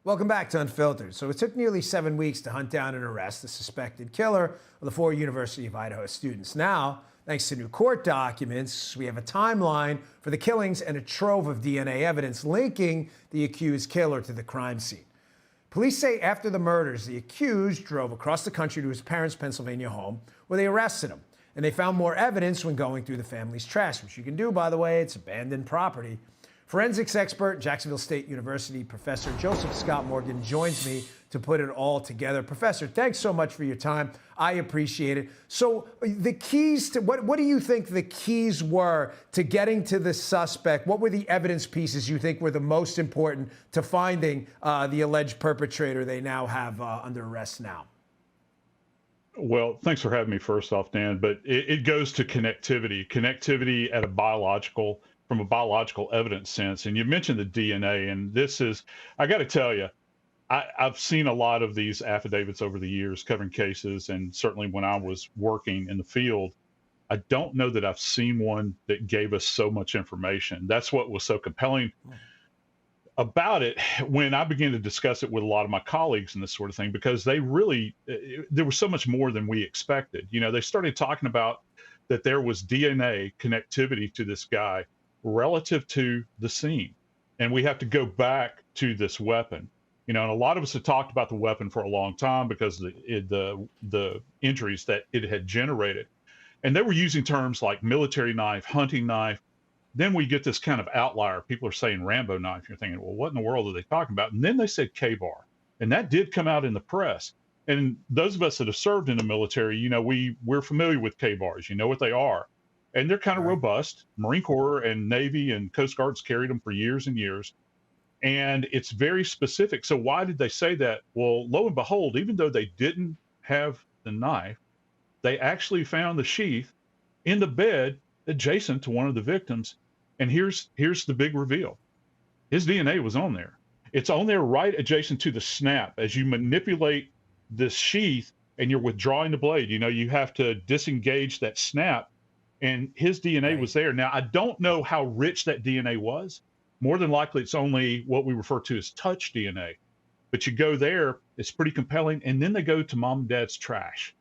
Welcome back to Unfiltered. So it took nearly 7 weeks to hunt down and arrest the suspected killer of the 4 University of Idaho students. Now, thanks to new court documents, we have a timeline for the killings and a trove of DNA evidence linking the accused killer to the crime scene. Police say after the murders, the accused drove across the country to his parents' Pennsylvania home, where they arrested him. And they found more evidence when going through the family's trash, which you can do, by the way. It's abandoned property. Forensics expert, Jacksonville State University professor Joseph Scott Morgan joins me to put it all together. Professor, thanks so much for your time. I appreciate it. So the keys to what do you think the keys were to getting to the suspect? What were the evidence pieces you think were the most important to finding the alleged perpetrator they now have under arrest now? Well, thanks for having me first off, Dan, but it goes to connectivity at from a biological evidence sense. And you mentioned the DNA, and I got to tell you, I've seen a lot of these affidavits over the years covering cases, and certainly when I was working in the field, I don't know that I've seen one that gave us so much information. That's what was so compelling about it when I began to discuss it with a lot of my colleagues and this sort of thing, because there was so much more than we expected. They started talking about that there was DNA connectivity to this guy relative to the scene. And we have to go back to this weapon. And a lot of us have talked about the weapon for a long time because of the injuries that it had generated. And they were using terms like military knife, hunting knife. Then we get this kind of outlier. People are saying Rambo knife. You're thinking, well, what in the world are they talking about? And then they said K-bar. And that did come out in the press. And those of us that have served in the military, we're familiar with K-bars. You know what they are. And they're kind of robust. Marine Corps and Navy and Coast Guards carried them for years and years. And it's very specific. So why did they say that? Well, lo and behold, even though they didn't have the knife, they actually found the sheath in the bed adjacent to one of the victims. And here's the big reveal. His DNA was on there. It's on there right adjacent to the snap. As you manipulate this sheath and you're withdrawing the blade, you have to disengage that snap. And his DNA was there. Now, I don't know how rich that DNA was. More than likely, it's only what we refer to as touch DNA. But you go there, it's pretty compelling. And then they go to mom and dad's trash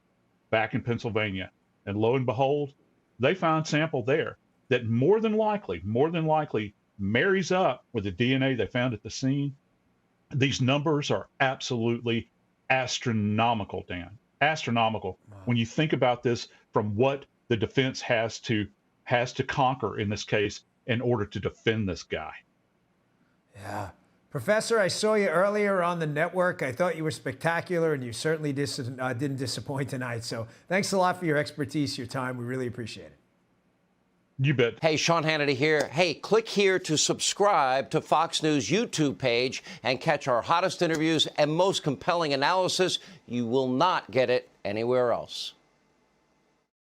back in Pennsylvania. And lo and behold, they found sample there that more than likely marries up with the DNA they found at the scene. These numbers are absolutely astronomical, Dan. Astronomical. Wow. When you think about this from what the defense has to conquer in this case in order to defend this guy. Yeah. Professor, I saw you earlier on the network. I thought you were spectacular, and you certainly didn't disappoint tonight. So thanks a lot for your expertise, your time. We really appreciate it. You bet. Hey, Sean Hannity here. Hey, click here to subscribe to Fox News YouTube page and catch our hottest interviews and most compelling analysis. You will not get it anywhere else.